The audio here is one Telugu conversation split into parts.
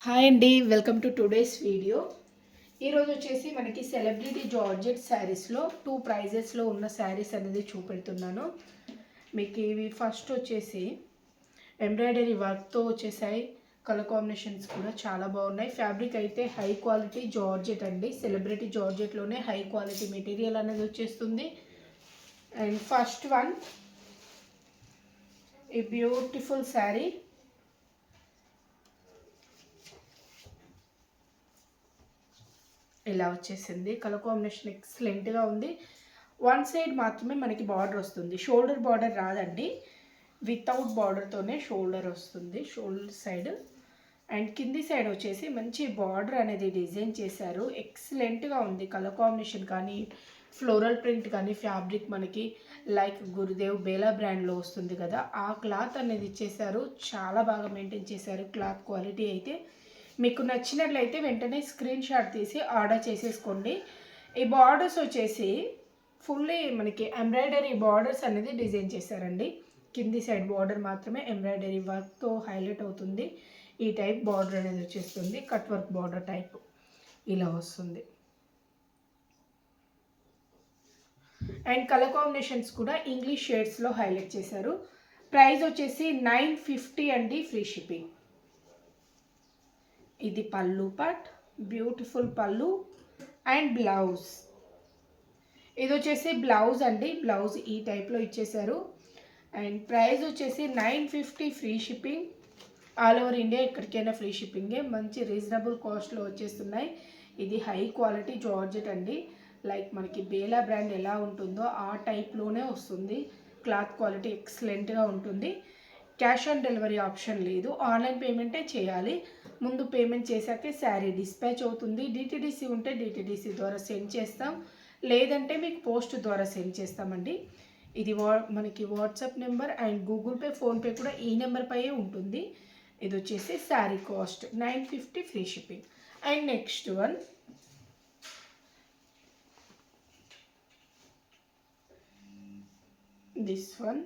హాయ్ అండి, వెల్కమ్ టు టుడేస్ వీడియో. ఈరోజు వచ్చేసి మనకి సెలబ్రిటీ జార్జెట్ శారీస్లో 2 ప్రైజెస్లో ఉన్న శారీస్ అనేది చూపెడుతున్నాను. మీకు ఇవి ఫస్ట్ వచ్చేసి ఎంబ్రాయిడరీ వర్క్తో వచ్చేసాయి. కలర్ కాంబినేషన్స్ కూడా చాలా బాగున్నాయి. ఫ్యాబ్రిక్ అయితే హై క్వాలిటీ జార్జెట్ అండి. సెలబ్రిటీ జార్జెట్లోనే హై క్వాలిటీ మెటీరియల్ అనేది వచ్చేస్తుంది. అండ్ ఫస్ట్ వన్ ఈ బ్యూటిఫుల్ శారీ. ఇలా వచ్చేసింది. కలర్ కాంబినేషన్ ఎక్సలెంట్గా ఉంది. వన్ సైడ్ మాత్రమే మనకి బార్డర్ వస్తుంది, షోల్డర్ బార్డర్ రాదండి. వితౌట్ బార్డర్తోనే షోల్డర్ వస్తుంది, షోల్డర్ సైడ్. అండ్ కింది సైడ్ వచ్చేసి మంచి బార్డర్ అనేది డిజైన్ చేశారు. ఎక్సలెంట్గా ఉంది. కలర్ కాంబినేషన్ కానీ, ఫ్లోరల్ ప్రింట్ కానీ, ఫ్యాబ్రిక్ మనకి లైక్ గురుదేవ్ బేలా బ్రాండ్లో వస్తుంది కదా, ఆ క్లాత్ అనేది ఇచ్చేసారు. చాలా బాగా మెయింటైన్ చేశారు క్లాత్ క్వాలిటీ అయితే. మీకు నచ్చినట్లయితే వెంటనే స్క్రీన్ షాట్ తీసి ఆర్డర్ చేసేసుకోండి. ఈ బార్డర్స్ వచ్చేసి ఫుల్లీ మనకి ఎంబ్రాయిడరీ బార్డర్స్ అనేది డిజైన్ చేశారండి. కింది సైడ్ బార్డర్ మాత్రమే ఎంబ్రాయిడరీ వర్క్తో హైలైట్ అవుతుంది. ఈ టైప్ బార్డర్ అనేది వచ్చేస్తుంది, కట్ వర్క్ బార్డర్ టైప్ ఇలా వస్తుంది. అండ్ కలర్ కాంబినేషన్స్ కూడా ఇంగ్లీష్ షేడ్స్లో హైలైట్ చేశారు. ప్రైస్ వచ్చేసి 950 అండి, ఫ్రీ షిప్పింగ్. ఇది పళ్ళు పార్ట్, బ్యూటిఫుల్ పళ్ళు అండ్ బ్లౌజ్. ఇది వచ్చేసి బ్లౌజ్ అండి. బ్లౌజ్ ఈ టైప్లో ఇచ్చేసారు. అండ్ ప్రైస్ వచ్చేసి 950 free shipping. All over India ఎక్కడికైనా ఫ్రీ షిప్పింగే. మంచి రీజనబుల్ కాస్ట్లో వచ్చేస్తున్నాయి. ఇది హై క్వాలిటీ జార్జెట్ అండి. లైక్ మనకి బేలా బ్రాండ్ ఎలా ఉంటుందో ఆ టైప్లోనే వస్తుంది. క్లాత్ క్వాలిటీ ఎక్సలెంట్గా ఉంటుంది. క్యాష్ ఆన్ డెలివరీ ఆప్షన్ లేదు, ఆన్లైన్ పేమెంటే చేయాలి. ముందు పేమెంట్ చేశాకే శారీ డిస్పాచ్ అవుతుంది. డిటిడిసి ఉంటే డిటిడిసి ద్వారా సెండ్ చేస్తాం, లేదంటే మీకు పోస్ట్ ద్వారా సెండ్ చేస్తామండి. ఇది మనకి WhatsApp number and Google pay, PhonePe కూడా ఈ నెంబర్ పై ఉంటుంది. ఇది వచ్చేసి sari cost 950 free shipping. And next one this one.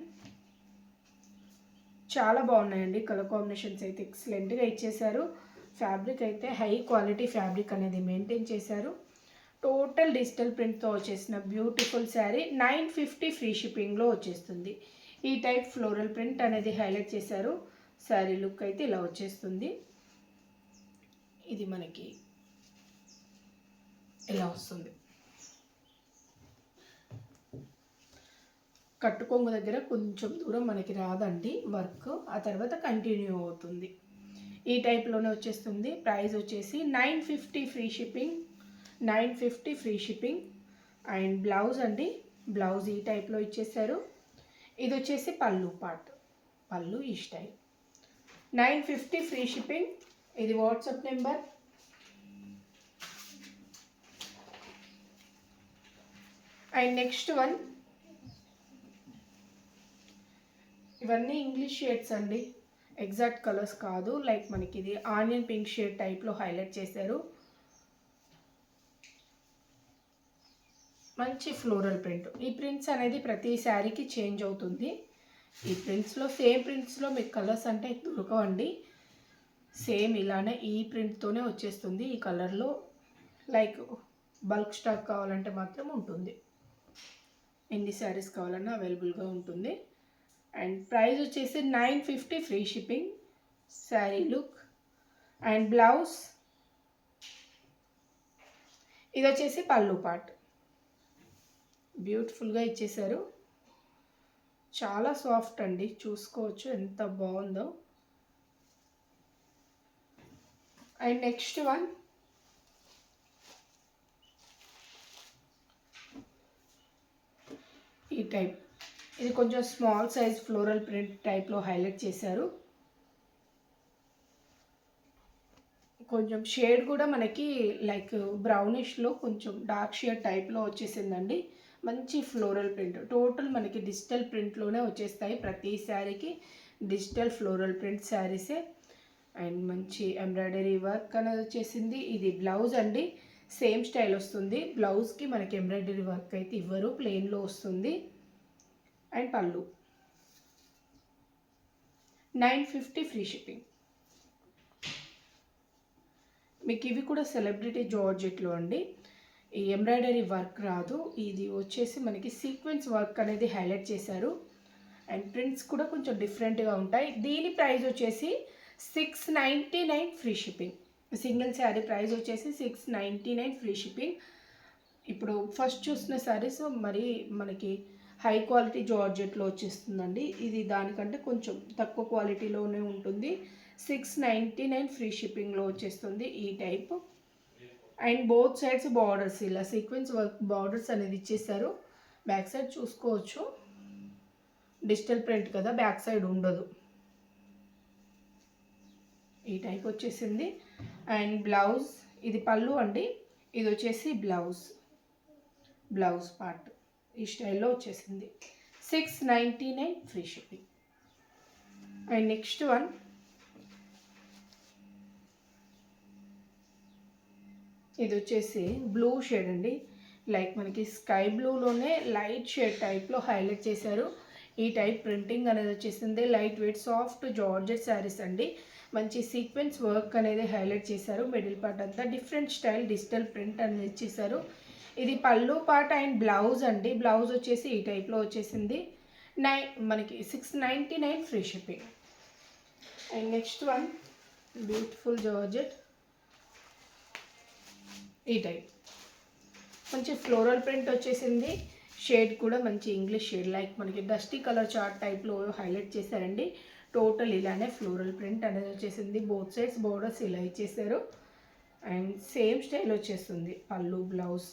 చాలా బాగున్నాయండి. కలర్ కాంబినేషన్స్ అయితే ఎక్సలెంట్గా ఇచ్చేసారు. ఫ్యాబ్రిక్ అయితే హై క్వాలిటీ ఫ్యాబ్రిక్ అనేది మెయింటైన్ చేశారు. టోటల్ డిజిటల్ ప్రింట్తో వచ్చేసిన బ్యూటిఫుల్ శారీ 950 ఫ్రీ షిప్పింగ్లో వచ్చేస్తుంది. ఈ టైప్ ఫ్లోరల్ ప్రింట్ అనేది హైలైట్ చేశారు. శారీ లుక్ అయితే ఇలా వచ్చేస్తుంది. ఇది మనకి ఇలా వస్తుంది. కట్టుకొంగు దగ్గర కొంచెం దూరం మనకి రాదండి వర్క్, ఆ తర్వాత కంటిన్యూ అవుతుంది. ఈ టైప్లోనే వచ్చేస్తుంది. ప్రైస్ వచ్చేసి 950 free shipping. 950 free shipping. And blouse అండి, బ్లౌజ్ ఈ టైప్లో ఇచ్చేసారు. ఇది వచ్చేసి పళ్ళు పార్ట్, పళ్ళు ఈ స్టైల్. 950 free shipping. ఇది WhatsApp number. And next one, ఇవన్నీ ఇంగ్లీష్ షేడ్స్ అండి, ఎగ్జాక్ట్ కలర్స్ కాదు. లైక్ మనకి ఇది ఆనియన్ పింక్ షేడ్ టైప్లో హైలైట్ చేశారు. మంచి ఫ్లోరల్ ప్రింట్. ఈ ప్రింట్స్ అనేది ప్రతి శారీకి చేంజ్ అవుతుంది. ఈ ప్రింట్స్లో సేమ్ ప్రింట్స్లో మీకు కలర్స్ అంటే దొరకవండి. సేమ్ ఇలానే ఈ ప్రింట్తోనే వచ్చేస్తుంది ఈ కలర్లో. లైక్ బల్క్ స్టాక్ కావాలంటే మాత్రం ఉంటుంది. ఎన్ని శారీస్ కావాలన్నా అవైలబుల్గా ఉంటుంది. అండ్ ప్రైస్ వచ్చేసి 950 free shipping. Sari look and blouse. ఇది వచ్చేసి పళ్ళు పార్ట్. బ్యూటిఫుల్గా ఇచ్చేసారు. చాలా సాఫ్ట్ అండి, చూసుకోవచ్చు ఎంత బాగుందో. అండ్ నెక్స్ట్ వన్, ఈ టైప్. ఇది కొంచెం స్మాల్ సైజ్ ఫ్లోరల్ ప్రింట్ టైప్లో హైలైట్ చేశారు. కొంచెం షేడ్ కూడా మనకి లైక్ బ్రౌనిష్లో కొంచెం డార్క్ షేడ్ టైప్లో వచ్చేసిందండి. మంచి ఫ్లోరల్ ప్రింట్. టోటల్ మనకి డిజిటల్ ప్రింట్లోనే వచ్చేస్తాయి ప్రతి శారీకి. డిజిటల్ ఫ్లోరల్ ప్రింట్ శారీసే. అండ్ మంచి ఎంబ్రాయిడరీ వర్క్ అనేది వచ్చేసింది. ఇది బ్లౌజ్ అండి, సేమ్ స్టైల్ వస్తుంది. బ్లౌజ్కి మనకి ఎంబ్రాయిడరీ వర్క్ అయితే ఇవ్వరు, ప్లెయిన్లో వస్తుంది. అండ్ పళ్ళు 950 ఫ్రీ షిప్పింగ్. మీకు ఇవి కూడా సెలబ్రిటీ జార్జెట్లో అండి. ఈ ఎంబ్రాయిడరీ వర్క్ రాదు, ఇది వచ్చేసి మనకి సీక్వెన్స్ వర్క్ అనేది హైలైట్ చేశారు. అండ్ ప్రింట్స్ కూడా కొంచెం డిఫరెంట్గా ఉంటాయి. దీని ప్రైస్ వచ్చేసి 699 free shipping. Single sari price వచ్చేసి 699 ఫ్రీ షిప్పింగ్. ఇప్పుడు ఫస్ట్ చూసిన శారీస్ మరి మనకి హై క్వాలిటీ జార్జెట్లో వచ్చేస్తుందండి. ఇది దానికంటే కొంచెం తక్కువ క్వాలిటీలోనే ఉంటుంది. 699 ఫ్రీ షిప్పింగ్లో వచ్చేస్తుంది ఈ type. And both sides borders ఇలా సీక్వెన్స్ వర్క్ బార్డర్స్ అనేది ఇచ్చేసారు. బ్యాక్ సైడ్ చూసుకోవచ్చు, డిజిటల్ ప్రింట్ కదా, బ్యాక్ సైడ్ ఉండదు. ఈ టైప్ వచ్చేసింది. అండ్ బ్లౌజ్, ఇది పళ్ళు అండి, ఇది వచ్చేసి బ్లౌజ్ పార్ట్ ఈ స్టైల్లో వచ్చేసింది. 699 free shipping. And next one ఇది వచ్చేసి బ్లూ షేడ్ అండి. లైక్ మనకి స్కై బ్లూలోనే లైట్ షేడ్ టైప్లో హైలైట్ చేశారు. ఈ టైప్ ప్రింటింగ్ అనేది వచ్చేసింది. Light weight soft georgette saris అండి. మంచి సీక్వెన్స్ వర్క్ అనేది హైలైట్ చేశారు. మిడిల్ పార్ట్ అంతా డిఫరెంట్ స్టైల్ డిజిటల్ ప్రింట్ అనేది ఇచ్చేసారు. ఇది పళ్ళు పార్ట్ అండ్ బ్లౌజ్ అండి. బ్లౌజ్ వచ్చేసి ఈ టైప్లో వచ్చేసింది. మనకి 699 free shipping. And next one beautiful georgette ఈ టైప్ మంచి ఫ్లోరల్ ప్రింట్ వచ్చేసింది. షేడ్ కూడా మంచి ఇంగ్లీష్ షేడ్, లైక్ మనకి డస్టీ కలర్ చార్ట్ టైప్లో హైలైట్ చేశారండి. టోటల్ ఇలానే ఫ్లోరల్ ప్రింట్ అనేది వచ్చేసింది. బోత్ సైడ్స్ బోర్డర్స్ ఇలా ఇచ్చేసారు. అండ్ సేమ్ స్టైల్ వచ్చేస్తుంది పళ్ళు బ్లౌజ్.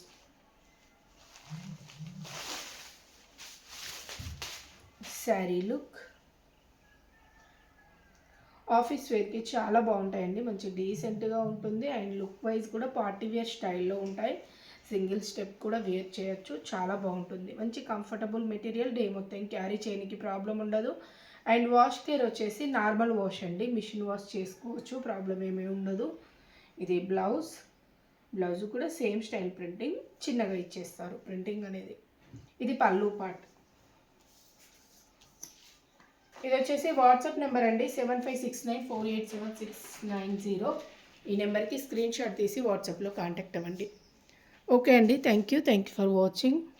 శారీ లుక్ ఆఫీస్ వేర్కి చాలా బాగుంటాయండి. మంచి డీసెంట్గా ఉంటుంది. అండ్ లుక్ వైజ్ కూడా పార్టీ వేర్ స్టైల్లో ఉంటాయి. సింగిల్ స్టెప్ కూడా వేర్ చేయొచ్చు, చాలా బాగుంటుంది. మంచి కంఫర్టబుల్ మెటీరియల్, డే మొత్తం క్యారీ చేయడానికి ప్రాబ్లం ఉండదు. అండ్ వాష్ కేర్ వచ్చేసి నార్మల్ వాష్ అండి, మిషన్ వాష్ చేసుకోవచ్చు, ప్రాబ్లం ఏమీ ఉండదు. ఇది బ్లౌజ్ కూడా సేమ్ స్టైల్ ప్రింటింగ్, చిన్నగా ఇచ్చేస్తారు ప్రింటింగ్ అనేది. ఇది పళ్ళు పార్ట్. ఇది వచ్చేసి వాట్సాప్ నెంబర్ అండి, 7569487690. ఈ నెంబర్కి స్క్రీన్ షాట్ తీసి వాట్సాప్లో కాంటాక్ట్ అవ్వండి. ఓకే అండి, థ్యాంక్ యూ ఫర్ వాచింగ్.